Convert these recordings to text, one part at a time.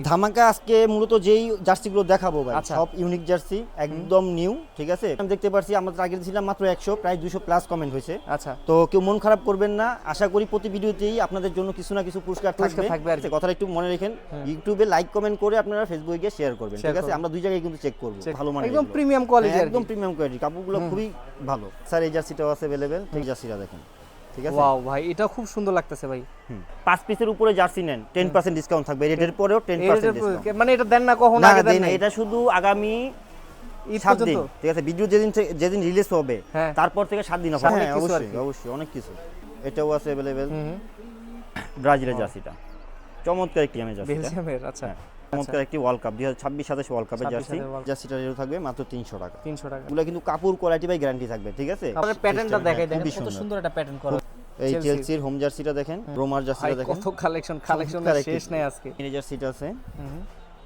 ধামাকা আজকে মূলত যেই জার্সিগুলো দেখাবো ভাই আচ্ছা। সব ইউনিক জার্সি একদম নিউ, ঠিক আছে। আমি দেখতে পারছি আমরা আগে ছিলাম মাত্র 100, প্রায় 200 প্লাস কমেন্ট হয়েছে। আচ্ছা, তো কেউ মন খারাপ করবেন না, আশা করি প্রতি ভিডিওতেই আপনাদের জন্য কিছু না কিছু পুরস্কার থাকবে আর কি। কথাটা একটু মনে রাখেন। ইউটিউবে লাইক কমেন্ট করে আপনারা ফেসবুকে গিয়ে শেয়ার করবেন, ঠিক আছে। আমরা দুই জায়গায় কিন্তু চেক করব ভালো মানে একদম প্রিমিয়াম কোয়ালিটি, একদম প্রিমিয়াম কোয়ালিটি, কাপড়গুলো খুবই ভালো স্যার। এই জার্সিটাও আছে अवेलेबल, ঠিক জার্সিটা দেখেন, ঠিক আছে। ওয়াও ভাই, এটা খুব সুন্দর লাগতেছে ভাই। 5 পিসের উপরে জার্সি নেন 10% ডিসকাউন্ট থাকবে, রেটের পরেও 10% ডিসকাউন্ট। মানে এটা দেন না কখনো আগে দেন না? এটা শুধু আগামী ঈদ 7 দিন, পর্যন্ত? ঠিক আছে। ভিডিও যেদিন রিলিজ হবে হ্যাঁ। তারপর থেকে 7 দিন অফার। হ্যাঁ কিছু আর অবশ্যই কি। অবশ্যই অনেক কিছু। এটাও আছে अवेलेबल, ব্রাজিলের জার্সিটা চমৎকার একটি আমি জার্সিটা, বেলজিয়ামের। আচ্ছা, চমৎকার একটি ওয়ার্ল্ড কাপ 2026-27 ওয়ার্ল্ড কাপের 26 জার্সি। সালের World জার্সিটার রেট থাকবে মাত্র 300 টাকা। 300 টাকা। এগুলো কিন্তু কাপড় কোয়ালিটি বাই গ্যারান্টি থাকবে, ঠিক আছে। তারপরে প্যাটার্নটা দেখাই, দেখেন খুবই কত সুন্দর একটা প্যাটার্ন করা। এই চেলসির। চেলসির হোম জার্সিটা দেখেন, রোমার ভাই জার্সিটা দেখেন, কত কালেকশনের শেষ নাই আজকে। এই জার্সিটা আছে,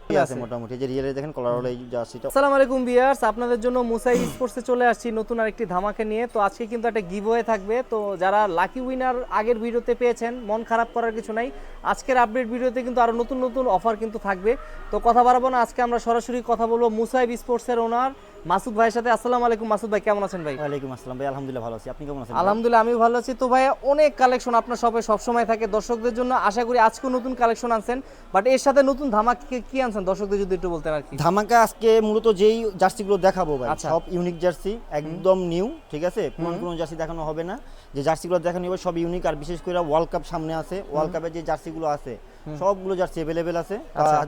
কি আছে মোটামুটি। এই যে রিয়েলে দেখেন কলার হলো এই জার্সিটা। আসসালামু আলাইকুম ভিউয়ার্স, আপনাদের জন্য মুসাই স্পোর্টসে চলে আসছি নতুন আরেকটি ধামাকা নিয়ে। তো আজকে কিন্তু একটা গিভওয়ে থাকবে। তো যারা লাকি উইনার আগের ভিডিওতে পেয়েছেন, মন খারাপ করার কিছু নাই। আজকের আপডেট ভিডিওতে কিন্তু আরো নতুন নতুন অফার কিন্তু থাকবে। তো কথা বাড়াবো না, আজকে আমরা সরাসরি কথা বলবো মুসাইব স্পোর্টসের ওনার মাসুদ ভাইয়ের সাথে। আসসালামু আলাইকুম মাসুদ ভাই, কেমন আছেন ভাই? ওয়ালাইকুম আসসালাম ভাই, আলহামদুলিল্লাহ ভালো আছি। আপনি কেমন আছেন? আলহামদুলিল্লাহ আমিও ভালো আছি। তো ভাই অনেক কালেকশন আপনার শপে সবসময় থাকে দর্শকদের জন্য, আশা করি আজকেও নতুন কালেকশন আনছেন, বাট এর সাথে নতুন ধামাকা কি আনছেন দর্শকদের যদি একটু বলতেন আর কি। ধামাকা আজকে মূলত যেই জার্সিগুলো দেখাবো ভাই আচ্ছা। সব ইউনিক জার্সি একদম নিউ, ঠিক আছে। কোনো জার্সি দেখানো হবে না, যে জার্সিগুলো দেখানো হবে সব ইউনিক। আর বিশেষ করে ওয়ার্ল্ড কাপ সামনে আছে, ওয়ার্ল্ড কাপের যে জার্সিগুলো আছে সবগুলো জার্সি अवेलेबल আছে।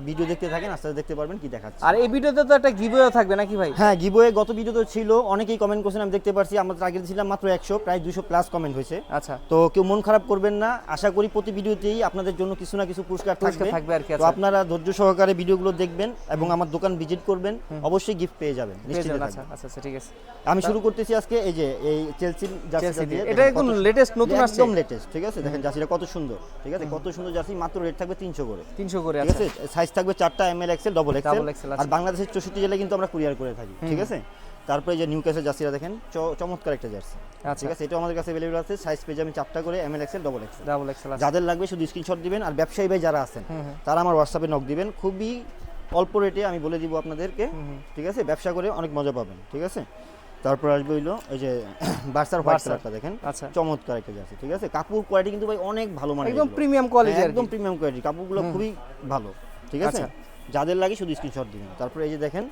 ভিডিও দেখতে থাকেন, আস্তে আস্তে দেখতে পারবেন কি দেখাচ্ছে। আর এই ভিডিওতে তো একটা গিভওয়ে থাকবে নাকি ভাই? হ্যাঁ গিভওয়ে গত ভিডিওতে ছিল, অনেকেই কমেন্ট করছেন, আমি দেখতে পারছি। আমরা আগে ছিলাম মাত্র 100, প্রায় 200 প্লাস কমেন্ট হয়েছে। আচ্ছা, তো কেউ মন খারাপ করবেন না, আশা করি প্রতি ভিডিওতেই আপনাদের জন্য কিছু না কিছু পুরস্কার থাকবে আর কি। তো আপনারা ধৈর্য সহকারে ভিডিওগুলো দেখবেন এবং আমার দোকান ভিজিট করবেন, অবশ্যই গিফট পেয়ে যাবেন নিশ্চিত আচ্ছা থাকবেন। আচ্ছা ঠিক আছে। আমি শুরু করতেছি আজকে এই যে এই চেলসির জার্সিটা দিয়ে। এটা একদম লেটেস্ট নতুন আসছে, একদম লেটেস্ট, ঠিক আছে। দেখেন জার্সিটা কত সুন্দর, ঠিক আছে, কত সুন্দর জার্সি। মাত্র রেট থাকবে 300 করে, 300 করে। ঠিক আচ্ছা, আছে। সাইজ থাকবে 4টা, M L XL, double XL. XL আর বাংলাদেশের 64 জেলায় কিন্তু আমরা কুরিয়ার করে থাকি, ঠিক আছে। তারপরে যে নিউক্যাসল জার্সিটা দেখেন, চমৎকার একটা জার্সি, ঠিক আছে। এটা আমাদের কাছে अवेलेबल আছে, সাইজ পেয়ে যাবেন 4টা করে, এমএল এক্সেল, ডবল এক্সেল। যাদের লাগবে শুধু স্ক্রিনশট দিবেন। আর ব্যবসায়ী ভাই যারা আছেন তারা আমার হোয়াটসঅ্যাপে নক দিবেন, খুবই অল্প রেটে আমি বলে দিব আপনাদেরকে, ঠিক আছে। ব্যবসা করে অনেক মজা পাবেন, ঠিক আছে। তারপর আসবে হইলো এই যে বার্সার হোয়াইট কালারটা দেখেন, আচ্ছা, চমৎকার একটা জার্সি, ঠিক আছে। কাপড় কোয়ালিটি কিন্তু ভাই অনেক ভালো মানে, একদম প্রিমিয়াম কোয়ালিটি, একদম প্রিমিয়াম কোয়ালিটি, কাপড়গুলো খুবই ভালো, ঠিক আছে। যাদের লাগে শুধু স্ক্রিনশট দিবেন। তারপর এই যে দেখেন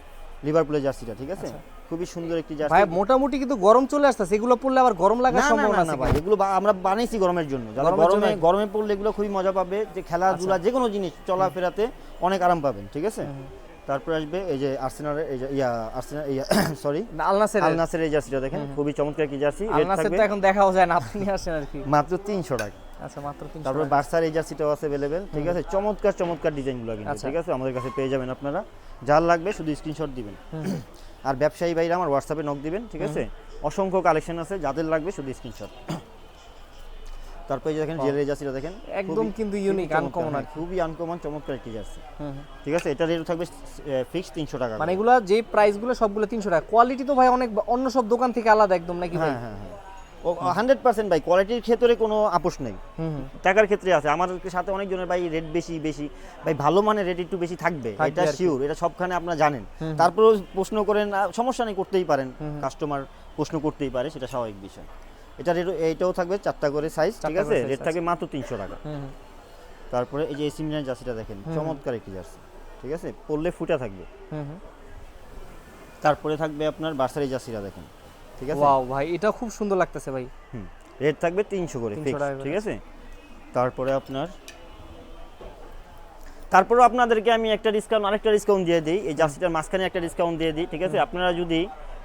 লিভারপুলের জার্সিটা, ঠিক আছে, খুবই সুন্দর একটি জার্সি ভাই। মোটামুটি কিন্তু গরম চলে আসছে, এগুলো পরলে আবার গরম লাগার সম্ভাবনা আছে ভাই। এগুলো আমরা বানাইছি গরমের জন্য, যারা গরমে পড়লে এগুলো খুবই মজা পাবে, যে খেলাধুলা যে কোনো জিনিস চলাফেরাতে অনেক আরাম পাবেন, ঠিক আছে। তারপর আসবে এই যে আর্সেনালের এই যে সরি আল নাসেরের এই জার্সিটা দেখেন, খুবই চমৎকার কি জার্সি। আল নাসের তো এখন দেখাও যায় না, আপনি আসেন আর কি। মাত্র 300 টাকা। আচ্ছা, মাত্র 300। তারপর বার্সার এই জার্সিটাও আছে अवेलेबल, ঠিক আছে। চমৎকার ডিজাইনগুলো কিন্তু, ঠিক আছে, আমাদের কাছে পেয়ে যাবেন আপনারা। যার লাগবে শুধু স্ক্রিনশট দিবেন। আর ব্যবসায়ী ভাইরা আমার হোয়াটসঅ্যাপে নক দিবেন, ঠিক আছে। অসংখ্য কালেকশন আছে, যাদের লাগবে শুধু স্ক্রিনশট। তারপর এই যে দেখেন জেলের জার্সিটা দেখেন, একদম কিন্তু ইউনিক, আনকমন, খুবই আনকমন, চমৎকার একটি জার্সি, ঠিক আছে। এটা রেট থাকবে ফিক্স 300 টাকা। মানে এগুলা যে প্রাইসগুলো সবগুলো 300 টাকা। কোয়ালিটি তো ভাই অনেক অন্য সব দোকান থেকে আলাদা একদম নাকি ভাই? হ্যাঁ 100% ভাই, কোয়ালিটির ক্ষেত্রে কোনো আপোষ নেই। টাকার ক্ষেত্রে আছে। আমার সাথে অনেকজনের ভাই রেট বেশি ভাই, ভালো মানের রেট একটু বেশি থাকবে, এটা শিওর, এটা সবখানে আপনারা জানেন। তারপরেও প্রশ্ন করেন, সমস্যা নেই, করতেই পারেন, কাস্টমার প্রশ্ন করতেই পারে, সেটা স্বাভাবিক বিষয়। এটা রেট এইটাও থাকবে 4টা করে সাইজ, ঠিক আছে। রেট থাকবে মাত্র 300 টাকা। তারপরে এই যে এসি মিলানের জার্সিটা দেখেন, চমৎকার একটি জার্সি, ঠিক আছে, পরলে ফুটা থাকবে। তারপরে থাকবে আপনার বার্সার এই জার্সিটা দেখেন, ঠিক আছে। ওয়াও ভাই, এটা খুব সুন্দর লাগতেছে ভাই। রেট থাকবে 300 করে ফিক্স, ঠিক আছে। তারপরে আপনাদেরকে আমি আরেকটা ডিসকাউন্ট দিয়ে দিই, এই জার্সিটার মাঝখানে একটা ডিসকাউন্ট দিয়ে দিই, ঠিক আছে। আপনারা যদি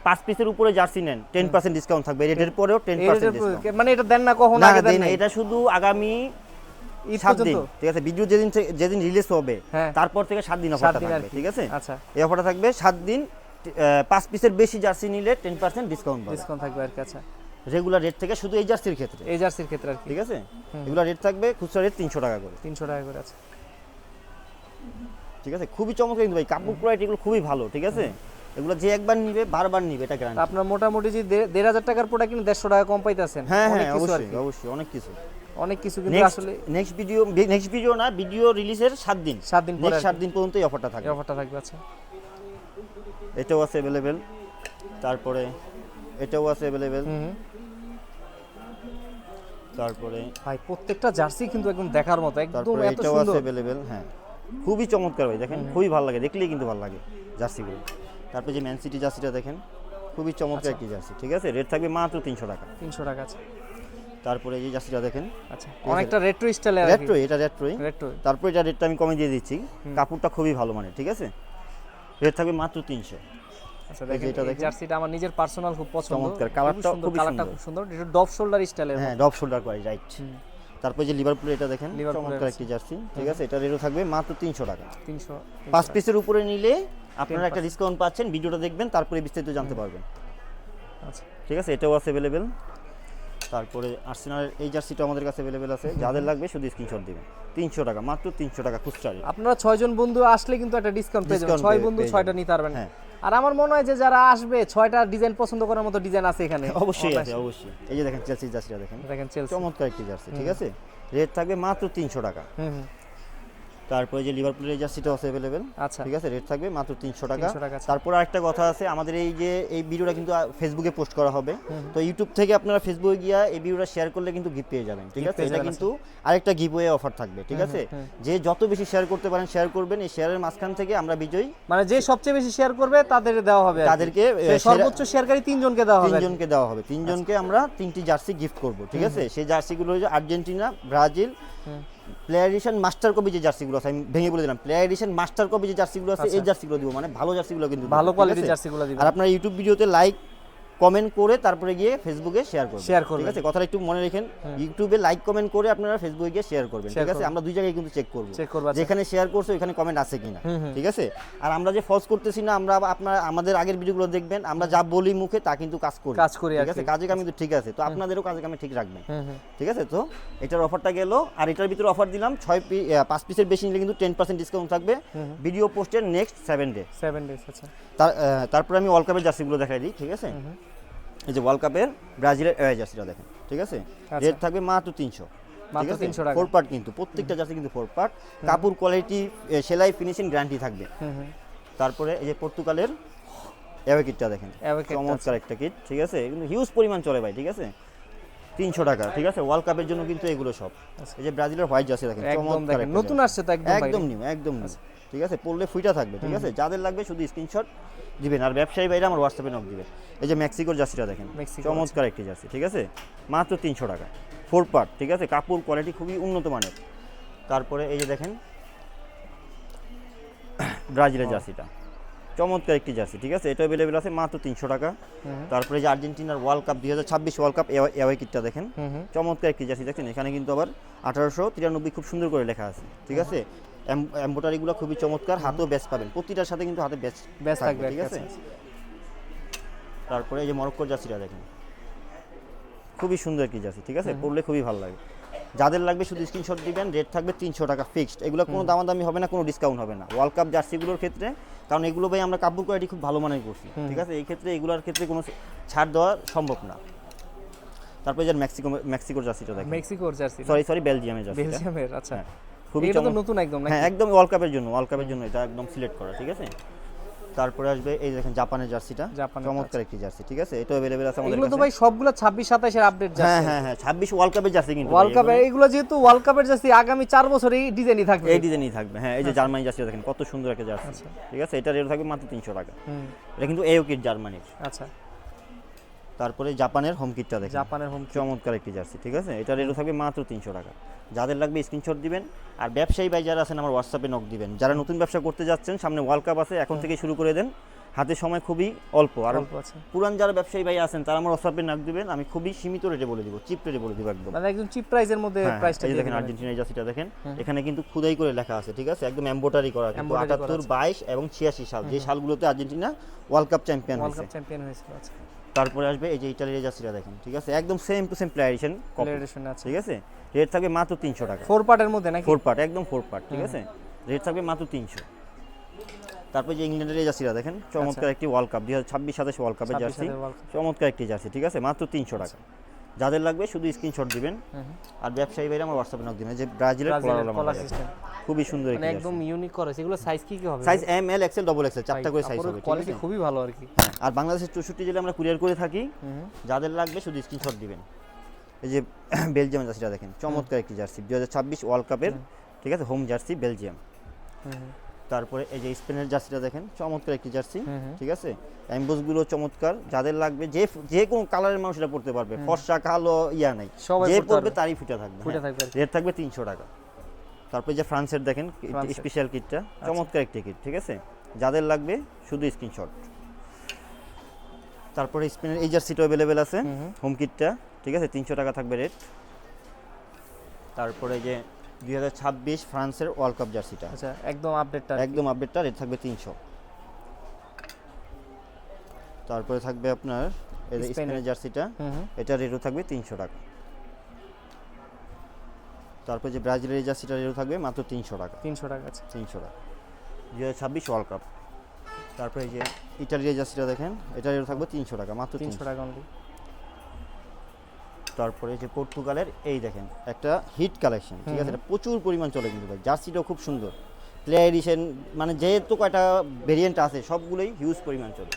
5 পিসের উপরে জার্সি নেন 10% ডিসকাউন্ট থাকবে, রেটের পরেও 10% ডিসকাউন্ট। মানে এটা দেন না কখনো আগে দেন না? এটা শুধু আগামী ঈদ 7 দিন, পর্যন্ত? ঠিক আছে। ভিডিও যেদিন রিলিজ হবে তারপর থেকে 7 দিন অফার থাকবে, ঠিক আছে। আচ্ছা, এই অফারটা থাকবে 7 দিন। 5 পিসের বেশি জার্সি নিলে 10% ডিসকাউন্ট থাকবে আর কি। আচ্ছা, রেগুলার রেট থেকে শুধু এই জার্সির ক্ষেত্রে আর কি, ঠিক আছে। এগুলা রেট থাকবে খুচরা রেট 300 টাকা করে, 300 টাকা করে। আচ্ছা, ঠিক আছে। খুবই চমৎকার কিন্তু ভাই, কাপড় কোয়ালিটি এগুলো খুবই ভালো, ঠিক আছে। এগুলো যে একবার নিবে বারবার নিবে, এটা গ্যারান্টি। আপনার মোটামুটি যে 1500 টাকার প্রোডাক্ট কিনে 150 টাকা কম পাইতেছেন। হ্যাঁ অবশ্যই অনেক কিছু। অনেক কিছু কিন্তু আসলে নেক্সট ভিডিও না, ভিডিও রিলিজের 7 দিন 7 দিন পরে নেক্সট 7 দিন পর্যন্ত এই অফারটা থাকবে। এই অফারটা থাকবে। আচ্ছা, এটাও আছে अवेलेबल, তারপরে এটাও আছে अवेलेबल, তারপরে ভাই প্রত্যেকটা জার্সি কিন্তু একদম দেখার মতো, একদম তারপরে এত এটাও সুন্দর। আছে अवेलेबल। হ্যাঁ, খুবই চমৎকার ভাই, দেখেন খুবই ভালো লাগে, দেখলেই কিন্তু ভালো লাগে জার্সিগুলো। তারপরে যে ম্যান সিটি জার্সিটা দেখেন, খুবই চমৎকার একটি জার্সি, ঠিক আছে, রেট থাকবে মাত্র 300 টাকা। 300 টাকা। আছে, তারপরে এই যে জার্সিটা দেখেন, আচ্ছা অনেকটা রেট্রো স্টাইলে, রেট্রো, এটা রেট্রোই। রেট্রো। তারপরে এটা রেটটা আমি কমে দিয়ে দিচ্ছি, কাপড়টা খুবই ভালো মানে, ঠিক আছে, রেট থাকবে মাত্র 300। আচ্ছা দেখেন, এই জার্সিটা আমার নিজের পার্সোনাল খুব পছন্দ, চমৎকার, কালারটা খুবই কালারটা খুব সুন্দর, এটা ডব শোল্ডার স্টাইলের। হ্যাঁ, ডব শোল্ডার করে, রাইট। তারপরে যে লিভারপুল, এটা দেখেন চমৎকার একটি জার্সি, ঠিক আছে, এটা রেটও থাকবে মাত্র 300 টাকা। 300। 5 পিসের উপরে নিলে আপনারা একটা ডিসকাউন্ট পাচ্ছেন, ভিডিওটা দেখবেন তারপরে বিস্তারিত জানতে পারবেন। আচ্ছা, ঠিক আছে, এটাও আছে अवेलेबल। তারপরে আর্সেনালের এই জার্সিটা আমাদের কাছে अवेलेबल আছে, যাদের লাগবে শুধু স্ক্রিনশট দিবেন। 300 টাকা, মাত্র 300 টাকা খুচরা রেট। আপনারা 6 জন বন্ধু আসলে কিন্তু একটা ডিসকাউন্ট পেয়ে যাবেন, 6 বন্ধু 6টা নিতে পারবেন। হ্যাঁ। আর আমার মনে হয় যে যারা আসবে 6টা ডিজাইন পছন্দ করার মতো ডিজাইন আছে এখানে, অবশ্যই আছে, অবশ্যই। এই যে দেখেন চেলসি জার্সিটা দেখেন, দেখেন চেলসি, চমৎকার একটি জার্সি, ঠিক আছে, রেট থাকবে মাত্র 300 টাকা। তারপরে যে লিভারপুলের এই জার্সিটাও আছে अवेलेबल, আচ্ছা ঠিক আছে, রেট থাকবে মাত্র 300 টাকা। 300 টাকা। তারপর আরেকটা কথা আছে, আমাদের এই যে এই ভিডিওটা কিন্তু ফেসবুকে পোস্ট করা হবে, তো ইউটিউব থেকে আপনারা ফেসবুকে গিয়ে এই ভিডিওটা শেয়ার করলে কিন্তু গিফট পেয়ে যাবেন, ঠিক আছে, এটা কিন্তু আরেকটা গিভওয়ে অফার থাকবে, ঠিক আছে, যে যত বেশি শেয়ার করতে পারেন শেয়ার করবেন, এই শেয়ারের মাঝখান থেকে আমরা বিজয়ী, মানে যে সবচেয়ে বেশি শেয়ার করবে তাদের দেওয়া হবে, তাদেরকে সর্বোচ্চ শেয়ারকারী 3 জনকে দেওয়া হবে, 3 জনকে দেওয়া হবে, 3 জনকে আমরা 3টি জার্সি গিফট করব, ঠিক আছে। সেই জার্সিগুলো হচ্ছে Argentina, Brazil, player addition master copy যে জার্সিগুলো আছে, আমি ভেঙে বলে দিলাম, প্লেয়ার এডিশন মাস্টার কপি যে জার্সিগুলো আছে, এই জার্সিগুলো দিব, মানে ভালো জার্সিগুলো কিন্তু ভালো দিব, কোয়ালিটির ঠিক আছে? জার্সিগুলো দিবেন। আর আপনারা ইউটিউব ভিডিওতে লাইক কমেন্ট করে তারপরে গিয়ে ফেসবুকে শেয়ার করবেন, করবেন। ঠিক আছে, কথাটা একটু মনে রাখেন, ইউটিউবে লাইক কমেন্ট করে আপনারা ফেসবুকে গিয়ে শেয়ার করবেন, ঠিক আছে, আমরা দুই জায়গায় কিন্তু চেক করব, যেখানে শেয়ার করছো ওখানে কমেন্ট আছে কিনা, ঠিক আছে। আর আমরা যে ফলস করতেছি না, আমরা আপনারা আমাদের আগের ভিডিওগুলো দেখবেন, আমরা যা বলি মুখে তা কিন্তু কাজ করি, ঠিক আছে, কাজে কামে কিন্তু ঠিক আছে, তো আপনাদেরও কাজে কামে ঠিক রাখবেন, ঠিক আছে। তো এটার অফারটা গেল, আর এটার ভিতরে অফার দিলাম 5 পিসের বেশি নিলে কিন্তু 10% ডিসকাউন্ট থাকবে ভিডিও পোস্টের নেক্সট 7 ডে। আচ্ছা, তারপরে আমি ওয়ার্ল্ড কাপের জার্সিগুলো দেখাই দিই, ঠিক আছে। এই যে ওয়ার্ল্ড কাপের ব্রাজিলের জার্সিটা দেখেন, ঠিক আছে, রেট থাকবে মাত্র 300, ঠিক আছে, 4 পার্ট কিন্তু প্রত্যেকটা জার্সি কিন্তু 4 পার্ট, কাপড় কোয়ালিটি, সেলাই ফিনিশিং গ্যারান্টি থাকবে। তারপরে এই যে পর্তুগালের অ্যাওয়ে কিটটা দেখেন, চমৎকার একটা কিট, ঠিক আছে, কিন্তু হিউজ পরিমাণ চলে ভাই, ঠিক আছে, 300 টাকা, ঠিক আছে, ওয়ার্ল্ড কাপের জন্য কিন্তু এগুলো সব। এই যে ব্রাজিলের হোয়াইট জার্সি দেখেন, চমৎকার, নতুন আসছে তো, একদম নিউ, একদম নিউ, ঠিক আছে, পরলে ফুইটা থাকবে, ঠিক আছে, যাদের লাগবে শুধু স্ক্রিনশট দিবেন, আর ব্যবসায়ী বাইরে আমার হোয়াটসঅ্যাপে নক দিবেন। এই যে মেক্সিকোর জার্সিটা দেখেন, চমৎকার একটি জার্সি, ঠিক আছে, মাত্র 300 টাকা, 4 পার্ট, ঠিক আছে, কাপড় কোয়ালিটি খুবই উন্নত মানের। তারপরে এই যে দেখেন ব্রাজিলের জার্সিটা, চমৎকার একটি জার্সি, ঠিক আছে, এটা अवेलेबल আছে মাত্র 300 টাকা। তারপরে যে আর্জেন্টিনার world cup 2026 world cup away কিটটা দেখেন, চমৎকার একটি জার্সি, দেখেন এখানে কিন্তু আবার 1893 খুব সুন্দর করে লেখা আছে, ঠিক আছে, এমব্রয়ডারিগুলো খুবই চমৎকার, হাতেও ব্যাচ পাবেন, প্রতিটার সাথে কিন্তু হাতে ব্যাচ থাকবে, ঠিক আছে। তারপরে এই যে মরক্কোর জার্সিটা দেখেন, খুবই সুন্দর একটি জার্সি, ঠিক আছে, পরলে খুবই ভালো লাগে, যাদের লাগবে শুধু স্ক্রিনশট দিবেন, রেট থাকবে 300 টাকা ফিক্সড, এগুলো কোনো দামাদামি হবে না, কোনো ডিসকাউন্ট হবে না ওয়ার্ল্ড কাপ জার্সিগুলোর ক্ষেত্রে, কারণ এগুলো ভাই আমরা কাপড় কোয়ালিটি খুব ভালো মানের করছি, ঠিক আছে, এই ক্ষেত্রে এগুলোর ক্ষেত্রে কোনো ছাড় দেওয়া সম্ভব না। তারপরে যে মেক্সিকোর জার্সিটা দেখেন, মেক্সিকোর জার্সি, সরি বেলজিয়ামের জার্সি, বেলজিয়ামের, আচ্ছা, খুবই এটা তো নতুন একদম, হ্যাঁ একদম ওয়ার্ল্ড কাপের জন্য এটা একদম সিলেক্ট করা, ঠিক আছে। তারপরে আসবে এই দেখেন জাপানের জার্সিটা, চমৎকার একটি জার্সি, ঠিক আছে, এটা अवेलेबल আছে আমাদের কাছে। এগুলো তো ভাই সবগুলো 26 27 এর আপডেট জার্সি, হ্যাঁ 26 ওয়ার্ল্ড কাপের জার্সি, কিন্তু ওয়ার্ল্ড কাপে এগুলো যেহেতু ওয়ার্ল্ড কাপের জার্সি, আগামী 4 বছর এই ডিজাইনই থাকবে, এই ডিজাইনই থাকবে। হ্যাঁ, এই যে জার্মানি জার্সি দেখেন, কত সুন্দর একটা জার্সি, ঠিক আছে, এটা রেট থাকবে মাত্র 300 টাকা। এটা কিন্তু এও কিট জার্মানির। আচ্ছা, তারপরে জাপানের হোম কিটটা দেখেন, জাপানের হোম, চমৎকার একটি জার্সি, ঠিক আছে, এটা রেট থাকবে মাত্র 300 টাকা। যাদের লাগবে স্ক্রিনশট দিবেন, আর ব্যবসায়ী ভাই যারা আছেন আমার হোয়াটসঅ্যাপে নক দিবেন, যারা নতুন ব্যবসা করতে যাচ্ছেন, সামনে ওয়ার্ল্ড কাপ আছে, এখন থেকে শুরু করে দেন, হাতে সময় খুবই অল্প, আর পুরান যারা ব্যবসায়ী ভাই আছেন তারা আমার হোয়াটসঅ্যাপে নক দিবেন, আমি খুবই সীমিত রেটে বলে দিব, চিপ রেটে বলে দিব, একদম মানে একদম চিপ প্রাইসের মধ্যে প্রাইসটা দিয়ে দেখেন। আর্জেন্টিনার জার্সিটা দেখেন, এখানে কিন্তু খোদাই করে লেখা আছে, ঠিক আছে, একদম এমব্রয়ডারি করা, কিন্তু 78, 22 এবং 86 সাল, যে সালগুলোতে আর্জেন্টিনা ওয়ার্ল্ড কাপ চ্যাম্পিয়ন হয়েছিল। আচ্ছা, তারপরে আসবে এই যে ইতালির জার্সিটা দেখেন, ঠিক আছে, একদম same to same player addition, ঠিক আছে, রেট থাকবে মাত্র 300 টাকা, 4 পার্টের মধ্যে নাকি, 4 পার্ট, একদম 4 পার্ট, ঠিক আছে, রেট থাকবে মাত্র 300। তারপরে যে ইংল্যান্ডের এই জার্সিটা দেখেন, চমৎকার একটি ওয়ার্ল্ড কাপ 2026-27 ওয়ার্ল্ড কাপের জার্সি, চমৎকার একটি জার্সি, ঠিক আছে, মাত্র 300 টাকা। যাদের লাগবে শুধু স্ক্রিনশট দিবেন আর ব্যবসায়ী ভাইরা আমার হোয়াটসঅ্যাপে নক দিবেন। যে ব্রাজিলের কলার সিস্টেম খুবই সুন্দর মানে একদম ইউনিক করেছে। এগুলো সাইজ কি হবে? Size M L XL double XL চারটা করে সাইজ হবে। কোয়ালিটি খুবই ভালো আর কি। হ্যাঁ, আর বাংলাদেশের 64 জেলায় আমরা কুরিয়ার করে থাকি। যাদের লাগবে শুধু স্ক্রিনশট দিবেন। এই যে বেলজিয়াম জার্সিটা দেখেন, চমৎকার একটি জার্সি 2026 ওয়ার্ল্ড কাপের, ঠিক আছে, হোম জার্সি বেলজিয়াম। তারপরে এই যে স্পেনের জার্সিটা দেখেন, চমৎকার একটি জার্সি, ঠিক আছে, এমবোসগুলো চমৎকার। যাদের লাগবে যে কোনো কালারের মানুষ এটা পড়তে পারবে, ফর্সা কালো ইয়া নাই, যে পড়বে তারই ফুটা থাকবে। রেট থাকবে 300 টাকা। তারপরে যে ফ্রান্সের দেখেন স্পেশাল কিটটা, চমৎকার একটি কিট, ঠিক আছে, যাদের লাগবে শুধু স্ক্রিনশট। তারপরে স্পেনের এই জার্সিটা अवेलेबल আছে, হোম কিটটা, ঠিক আছে, 300 টাকা থাকবে রেট। তারপরে যে 2026 ফ্রান্সের ওয়ার্ল্ড কাপ জার্সিটা, আচ্ছা, একদম আপডেটটা রেট থাকবে 300। তারপরে থাকবে আপনার এই যে স্পেনের জার্সিটা, এটা রেটও থাকবে 300 টাকা। তারপরে যে ব্রাজিলের জার্সিটা রেটও থাকবে মাত্র 300 টাকা। 300 টাকা আছে, 300 টাকা 2026 ওয়ার্ল্ড কাপ। তারপরে এই যে ইতালির জার্সিটা দেখেন, এটা রেট থাকবে 300 টাকা, মাত্র 300 টাকা অনলি। তারপরে যে পর্তুগালের এই দেখেন একটা হিট কালেকশন, ঠিক আছে, এটা প্রচুর পরিমাণ চলে কিন্তু ভাই, জার্সিটাও খুব সুন্দর, প্লেয়ার এডিশন, মানে যেহেতু কয়টা ভেরিয়েন্ট আছে সবগুলোই হিউজ পরিমাণ চলে।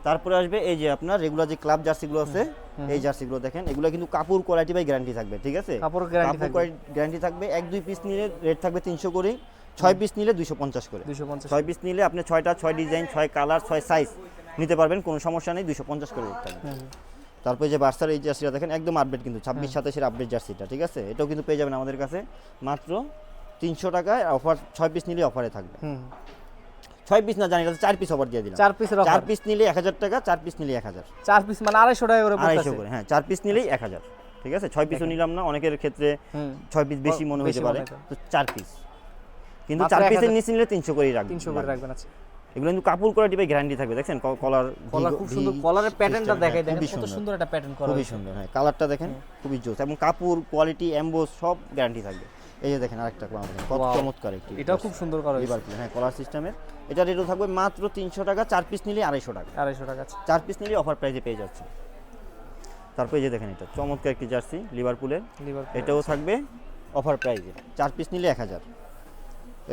তারপরে আসবে এই যে আপনার রেগুলার যে ক্লাব জার্সিগুলো আছে, এই জার্সিগুলো দেখেন, এগুলো কিন্তু কাপড় কোয়ালিটি বাই গ্যারান্টি থাকবে, ঠিক আছে, কাপড় গ্যারান্টি থাকবে। 1-2 পিস নিলে রেট থাকবে 300 করে, 6 পিস নিলে 250 করে। 6 পিস নিলে আপনি 6টা 6 ডিজাইন 6 কালার 6 সাইজ নিতে পারবেন, কোনো সমস্যা নেই, 250 করে রেট থাকবে। তারপরে যে বার্সার এই জার্সিটা দেখেন, একদম আপডেট কিন্তু 26-27 আপডেট জার্সিটা, ঠিক আছে, এটাও কিন্তু পেয়ে যাবেন আমাদের কাছে মাত্র 300 টাকায়। অফার 6 পিস নিলে অফারে থাকবে। 6 পিস না, জানি এটা 4 পিস অফার দিয়ে দিলাম। 4 পিস নিলে 1000 টাকা, 4 পিস নিলে 1000। 4 পিস মানে 250 টাকা করে পড়ছে। 250 করে, হ্যাঁ, 4 পিস নিলেই 1000, ঠিক আছে। 6 পিসও নিলাম না, অনেকের ক্ষেত্রে 6 পিস বেশি মনে হতে পারে, তো 4 পিস, কিন্তু 4 পিসের নিচে নিলে 300 করেই রাখবেন। 300 করে রাখবেন। আচ্ছা, এগুলো কিন্তু কাপড় কোয়ালিটি বাই গ্যারান্টি থাকবে। দেখেন কলার খুব সুন্দর, কলারের প্যাটার্নটা দেখাই দেন, কত সুন্দর একটা প্যাটার্ন করা, খুবই সুন্দর। হ্যাঁ, কালারটা দেখেন খুবই জোস, এবং কাপড় কোয়ালিটি এমবোস সব গ্যারান্টি থাকবে। এই যে দেখেন আরেকটা কলার দেখেন, কত চমৎকার একটি, এটাও খুব সুন্দর করা হয়েছে। লিভারপুল, হ্যাঁ, কলার সিস্টেমের, এটা রেটও থাকবে মাত্র 300 টাকা। 4 পিস নিলে 250 টাকা। 250 টাকা আছে, 4 পিস নিলে অফার প্রাইসে পেয়ে যাচ্ছে। তারপরে এই যে দেখেন এটা চমৎকার একটি জার্সি লিভারপুলের, এটাও থাকবে অফার প্রাইসে, 4 পিস নিলে 1000।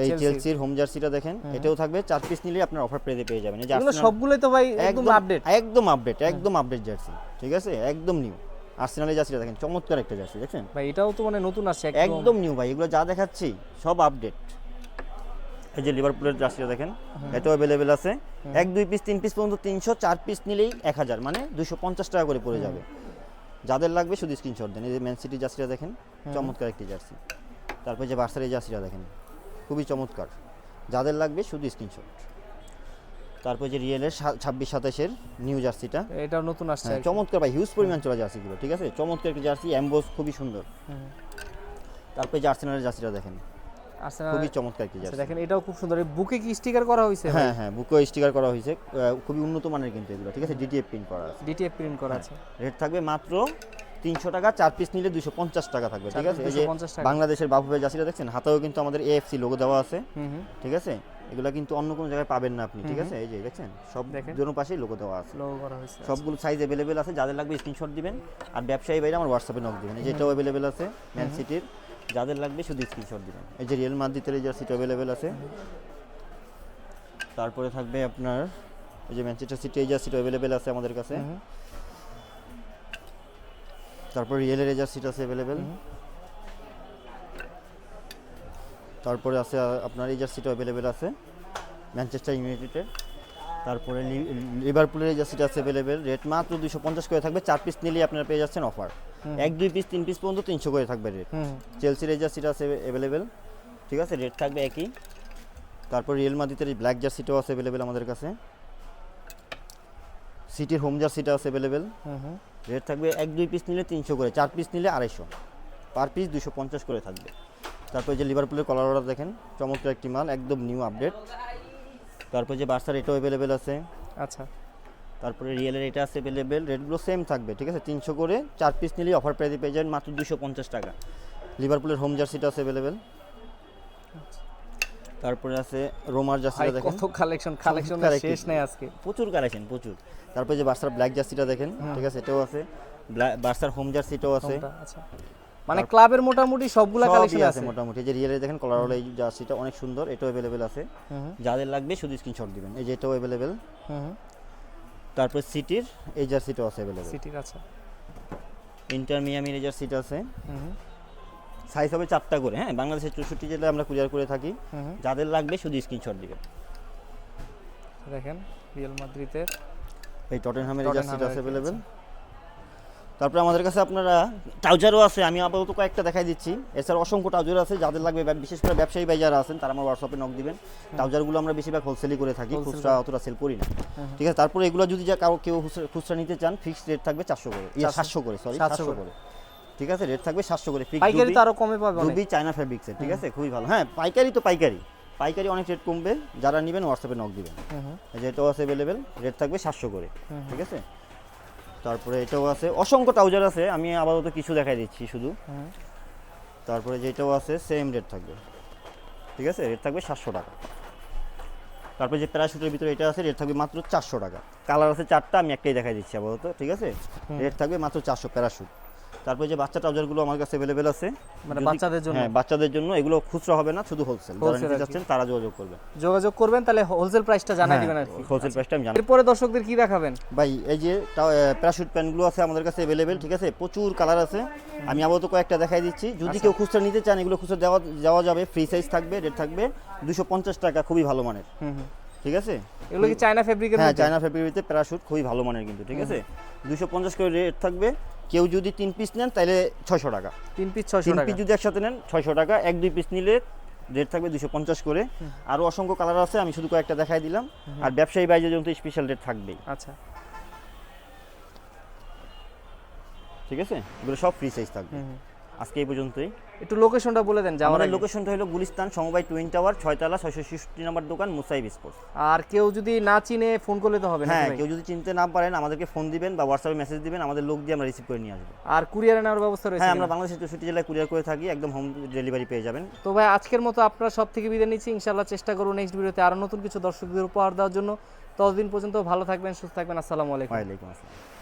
এই চেলসির হোম জার্সিটা দেখেন, এটাও থাকবে 4 পিস নিলে আপনার অফার প্রাইসে পেয়ে যাবেন। এই এগুলো সবগুলোই তো ভাই একদম আপডেট, একদম আপডেট জার্সি, ঠিক আছে, একদম নিউ। আর্সেনালের জার্সিটা দেখেন, চমৎকার একটা জার্সি, দেখেন ভাই, এটাও তো মানে নতুন আসছে, একদম নিউ ভাই, এগুলো যা দেখাচ্ছি সব আপডেট। এই যে লিভারপুলের জার্সিটা দেখেন, এটাও अवेलेबल আছে। 1-2 পিস 3 পিস পর্যন্ত 300, 4 পিস নিলেই 1000, মানে 250 টাকা করে পড়ে যাবে। যাদের লাগবে শুধু স্ক্রিনশট দেন। এই যে ম্যান সিটি জার্সিটা দেখেন, চমৎকার একটি জার্সি। তারপর যে বার্সার এই জার্সিটা দেখেন, খুবই চমৎকার, যাদের লাগবে শুধু স্ক্রিনশট। তারপর যে রিয়েলের 26-27 নিউ জার্সিটা, এটাও নতুন আসছে, চমৎকার ভাই, হিউজ পরিমাণ চলে জার্সিগুলো, ঠিক আছে, চমৎকার একটি জার্সি, এমবোস খুবই সুন্দর। তারপর যে আর্সেনালের জার্সিটা দেখেন, খুবই চমৎকার একটি জার্সি দেখেন, এটাও খুব সুন্দর। এই বুকে কি স্টিকার করা হয়েছে? হ্যাঁ হ্যাঁ, বুকে স্টিকার করা হয়েছে, খুবই উন্নত মানের কিন্তু এগুলো, ঠিক আছে, ডিটিএফ প্রিন্ট করা আছে, আছে। রেট থাকবে মাত্র 300 টাকা। 4 পিস নিলে 250 টাকা থাকবে, ঠিক আছে। এই যে বাংলাদেশের বাফুফে জার্সিটা দেখছেন, হাতেও কিন্তু আমাদের এএফসি লোগো দেওয়া আছে, ঠিক আছে, এগুলো কিন্তু অন্য কোনো জায়গায় পাবেন না আপনি, ঠিক আছে। এই যে দেখছেন, সব দুটো পাশেই লোগো দেওয়া আছে, সবগুলো সাইজ अवेलेबल আছে। যাদের লাগবে স্ক্রিনশট দিবেন, আর ব্যবসায়ী ভাইরা আমার হোয়াটসঅ্যাপে নক দিবেন। এই যে এটাও अवेलेबल আছে ম্যান সিটির, যাদের লাগবে শুধু স্ক্রিনশট দিবেন। এই যে রিয়েল মাদ্রিদের এই জার্সিটা अवेलेबल আছে। তারপরে থাকবে আপনার এই যে ম্যানচেস্টার সিটি এই জার্সিটা अवेलेबल আছে আমাদের কাছে। তারপর রিয়েলের এই জার্সিটা আছে अवेलेबल। তারপরে আছে আপনার এই জার্সিটা अवेलेबल আছে ম্যানচেস্টার ইউনাইটেডের। তারপরে লিভারপুলের এই জার্সিটা আছে अवेलेबल, রেট মাত্র 250 করে থাকবে। 4 পিস নিলেই আপনারা পেয়ে যাচ্ছেন অফার। 1-2 পিস 3 পিস পর্যন্ত 300 করে থাকবে রেট। চেলসির এই জার্সিটা আছে अवेलेबल, ঠিক আছে, রেট থাকবে একই। তারপর রিয়েল মাদ্রিদের এই ব্ল্যাক জার্সিটাও আছে अवेलेबल আমাদের কাছে। সিটির হোম জার্সিটা আছে अवेलेबल, রেট থাকবে 1-2 পিস নিলে 300 করে, 4 পিস নিলে 250, পার পিস 250 করে থাকবে। তারপর যে লিভারপুলের কলারটা দেখেন, চমৎকার একটি মাল, একদম নিউ আপডেট। তারপর যে বার্সার এটাও अवेलेबल আছে। আচ্ছা, তারপরে রিয়েলের এটা আছে अवेलेबल, রেটগুলো সেম থাকবে, ঠিক আছে, 300 করে, 4 পিস নিলেই অফার প্রাইসে পেয়ে যাবেন মাত্র 250 টাকা। লিভারপুলের হোম জার্সিটা আছে अवेलेबल। তারপরে আছে রোমার জার্সিটা দেখেন, কত কালেকশন শেষ নাই আজকে, প্রচুর কালেকশন, প্রচুর। তারপরে যে বার্সার ব্ল্যাক জার্সিটা দেখেন, ঠিক আছে, এটাও আছে। বার্সার হোম জার্সিটাও আছে। কোনটা? আচ্ছা, মানে ক্লাবের মোটামুটি সবগুলা সবই কালেকশন আছে আছে। মোটামুটি। এই যে রিয়েলে দেখেন কলার হলো এই জার্সিটা অনেক সুন্দর, এটাও अवेलेबल আছে। যাদের লাগবে শুধু স্ক্রিনশট দিবেন। এই যে এটাও अवेलेबल। তারপর সিটির এই জার্সিটাও আছে अवेलेबल। সিটির আছে, ইন্টার মিয়ামির এই জার্সিটা আছে। সাইজ হবে 4টা করে, হ্যাঁ বাংলাদেশের 64 জেলায় আমরা কুরিয়ার করে থাকি। যাদের লাগবে শুধু স্ক্রিনশট দিবেন। দেখেন রিয়াল মাদ্রিদের এই টটেনহামের এই জার্সিটা আছে अवेलेबल। তারপরে আমাদের কাছে আপনারা ট্রাউজারও আছে, আমি আপাতত কয়েকটা দেখাই দিচ্ছি। এছাড়া অসংখ্য ট্রাউজার আছে, যাদের লাগবে বিশেষ করে ব্যবসায়ী ভাই যারা আছেন তারা আমার হোয়াটসঅ্যাপে নক দিবেন। ট্রাউজারগুলো আমরা বেশিরভাগ হোলসেলই করে থাকি, খুচরা অতটা সেল করি না। ঠিক আছে, তারপরে এগুলো যদি কেউ খুচরা নিতে চান ফিক্সড রেট থাকবে 400 করে, 700 করে, সরি 700 করে। ঠিক আছে, রেট থাকবে 700 করে ফিক্সড। পাইকারি তো আরো কমে পাবে অনেক। দুবি চায়না ফেব্রিক্সের, ঠিক আছে, খুবই ভালো। হ্যাঁ পাইকারি তো পাইকারি অনেক রেট কমবে, যারা নেবেন হোয়াটসঅ্যাপে নক দিবেন। এই যে এটাও আছে अवेलेबल, রেট থাকবে 700 করে। ঠিক আছে, তারপরে এটাও আছে, অসংখ্য ট্রাউজার আছে, আমি আপাতত কিছু দেখাই দিচ্ছি শুধু। তারপরে যেটাও আছে সেম রেট থাকবে। ঠিক আছে, রেট থাকবে 700 টাকা। তারপরে যে প্যারাশুটের ভিতরে এটা আছে, রেট থাকবে মাত্র 400 টাকা। কালার আছে 4টা, আমি একটাই দেখাই দিচ্ছি আপাতত। ঠিক আছে, রেট থাকবে মাত্র 400 প্যারাশুট। তারপরে যে বাচ্চা ট্রাউজারগুলো আমার কাছে अवेलेबल আছে, মানে বাচ্চাদের জন্য। হ্যাঁ বাচ্চাদের জন্য এগুলো খুচরা হবে না, শুধু হোলসেল। যারা নিতে চাচ্ছেন তারা যোগাযোগ করবেন, তাহলে হোলসেল প্রাইসটা জানাই দিবেন আর কি। হোলসেল প্রাইসটা আমি জানাই। এরপরে দর্শকদের কি দেখাবেন ভাই এই যে প্যারাশুট প্যান্টগুলো আছে আমাদের কাছে अवेलेबल। ঠিক আছে, প্রচুর কালার আছে, আমি আপাতত কয়েকটা দেখাই দিচ্ছি। যদি কেউ খুচরা নিতে চান এগুলো খুচরা দেওয়া যাবে, ফ্রি সাইজ থাকবে, রেট থাকবে 250 টাকা, খুবই ভালো মানের। ঠিক আছে, এগুলো কি চায়না ফেব্রিকের হ্যাঁ মধ্যে? চায়না ফেব্রিকের প্যারাশুট, খুবই ভালো মানের কিন্তু। ঠিক আছে, 250 করে রেট থাকবে। কেউ যদি 3 পিস নেন তাহলে 600 টাকা। 3 পিস 600 3 টাকা। পিস যদি একসাথে নেন 600 টাকা, 1-2 পিস নিলে রেট থাকবে 250 করে। আরও অসংখ্য কালার আছে, আমি শুধু কয়েকটা দেখাই দিলাম। আর ব্যবসায়ী বাইরের জন্য স্পেশাল রেট থাকবেই। আচ্ছা, ঠিক আছে, এগুলো সব ফ্রি সাইজ থাকবে। আজকে এই পর্যন্তই। একটু লোকেশনটা বলে দেন যাওয়ার আমাদের আগে। লোকেশনটা হলো গুলিস্তান সমবায় টুইন টাওয়ার, 6 তলা 666 নম্বর দোকান, মুসাইব স্পোর্টস। আর কেউ যদি না চিনে ফোন করলে তো হবে না? হ্যাঁ, কেউ যদি চিনতে না পারেন আমাদেরকে ফোন দিবেন বা হোয়াটসঅ্যাপে মেসেজ দিবেন, আমাদের লোক দিয়ে আমরা রিসিভ করে নিয়ে আসবো। আর কুরিয়ারে নেওয়ার ব্যবস্থা রয়েছে? হ্যাঁ, আমরা বাংলাদেশের 64 জেলায় কুরিয়ার করে থাকি, একদম হোম ডেলিভারি পেয়ে যাবেন। তো ভাই আজকের মতো আপনারা সব থেকে বিদায় নিচ্ছি। ইনশাআল্লাহ চেষ্টা করব নেক্সট ভিডিওতে আরো নতুন কিছু দর্শকদের উপহার দেওয়ার জন্য। ততদিন পর্যন্ত ভালো থাকবেন, সুস্থ থাকবেন। আসসালামু আলাইকুম। ওয়ালাইকুম আসসালাম।